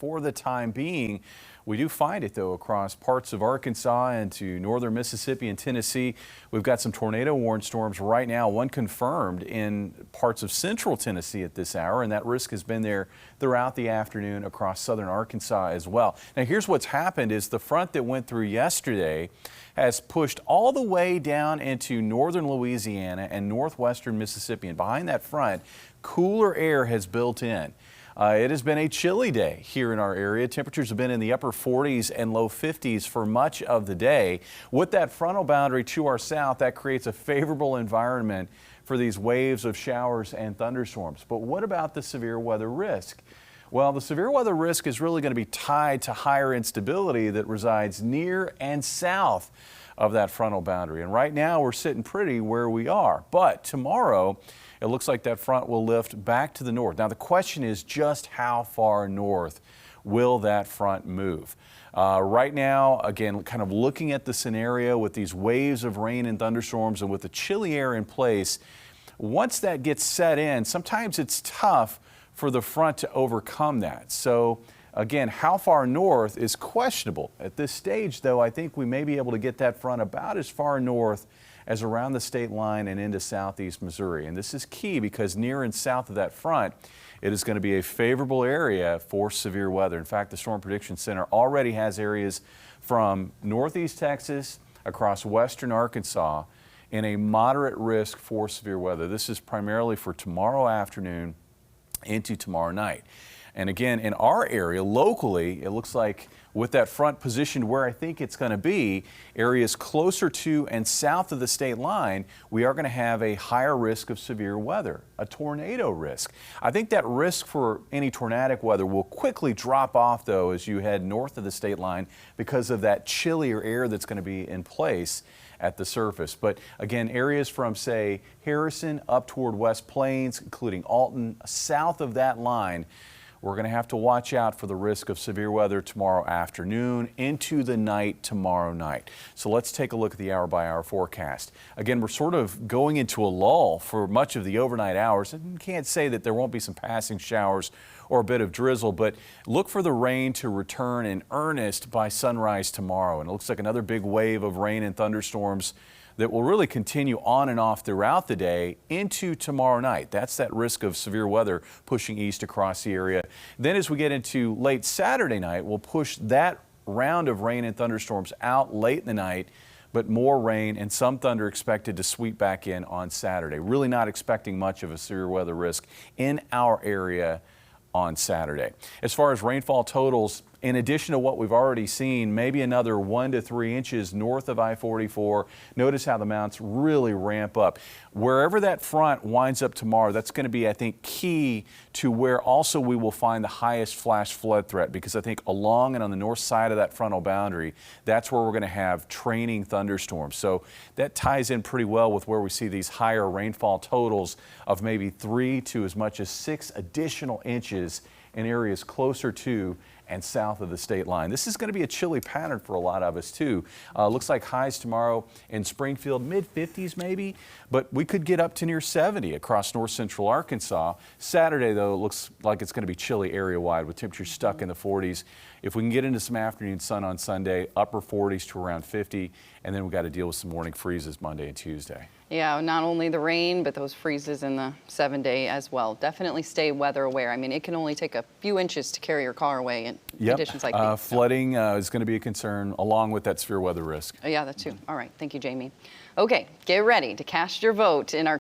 for the time being. We do find it, though, across parts of Arkansas and to northern Mississippi and Tennessee. We've got some tornado warned storms right now, one confirmed in parts of central Tennessee at this hour, and that risk has been there throughout the afternoon across southern Arkansas as well. Now, here's what's happened is the front that went through yesterday has pushed all the way down into northern Louisiana and northwestern Mississippi, and behind that front, cooler air has built in. It has been a chilly day here in our area. Temperatures have been in the upper 40s and low 50s for much of the day. With that frontal boundary to our south, that creates a favorable environment for these waves of showers and thunderstorms. But what about the severe weather risk? Well, the severe weather risk is really going to be tied to higher instability that resides near and south of that frontal boundary. And right now we're sitting pretty where we are. But tomorrow, it looks like that front will lift back to the north. Now, the question is just how far north will that front move? Right now, again, kind of looking at the scenario with these waves of rain and thunderstorms and with the chilly air in place, once that gets set in, sometimes it's tough for the front to overcome that. So again, how far north is questionable. At this stage, though, I think we may be able to get that front about as far north as around the state line and into southeast Missouri. And this is key because near and south of that front, it is going to be a favorable area for severe weather. In fact, the Storm Prediction Center already has areas from northeast Texas across western Arkansas in a moderate risk for severe weather. This is primarily for tomorrow afternoon into tomorrow night. And again, in our area, locally, it looks like with that front positioned where I think it's going to be, areas closer to and south of the state line, we are going to have a higher risk of severe weather, a tornado risk. I think that risk for any tornadic weather will quickly drop off, though, as you head north of the state line because of that chillier air that's going to be in place at the surface. But again, areas from, say, Harrison up toward West Plains, including Alton, south of that line, we're going to have to watch out for the risk of severe weather tomorrow afternoon into the night tomorrow night. So let's take a look at the hour-by-hour forecast. Again, we're sort of going into a lull for much of the overnight hours. And can't say that there won't be some passing showers or a bit of drizzle, but look for the rain to return in earnest by sunrise tomorrow. And it looks like another big wave of rain and thunderstorms that will really continue on and off throughout the day into tomorrow night. That's that risk of severe weather pushing east across the area. Then as we get into late Saturday night, we'll push that round of rain and thunderstorms out late in the night, but more rain and some thunder expected to sweep back in on Saturday. Really not expecting much of a severe weather risk in our area on Saturday. As far as rainfall totals, in addition to what we've already seen, maybe another 1 to 3 inches north of I-44. Notice how the amounts really ramp up. Wherever that front winds up tomorrow, that's going to be, I think, key to where also we will find the highest flash flood threat, because I think along and on the north side of that frontal boundary, that's where we're going to have training thunderstorms. So that ties in pretty well with where we see these higher rainfall totals of maybe 3 to as much as 6 additional inches in areas closer to and south of the state line. This is going to be a chilly pattern for a lot of us too. Looks like highs tomorrow in Springfield, mid-50s maybe, but we could get up to near 70 across north central Arkansas. Saturday, though, it looks like it's going to be chilly area-wide with temperatures stuck in the 40s. If we can get into some afternoon sun on Sunday, upper 40s to around 50, and then we've got to deal with some morning freezes Monday and Tuesday. Yeah, not only the rain, but those freezes in the 7-day as well. Definitely stay weather aware. I mean, it can only take a few inches to carry your car away in conditions like these. Flooding is going to be a concern along with that severe weather risk. Yeah, that too. All right. Thank you, Jamie. Okay, get ready to cast your vote in our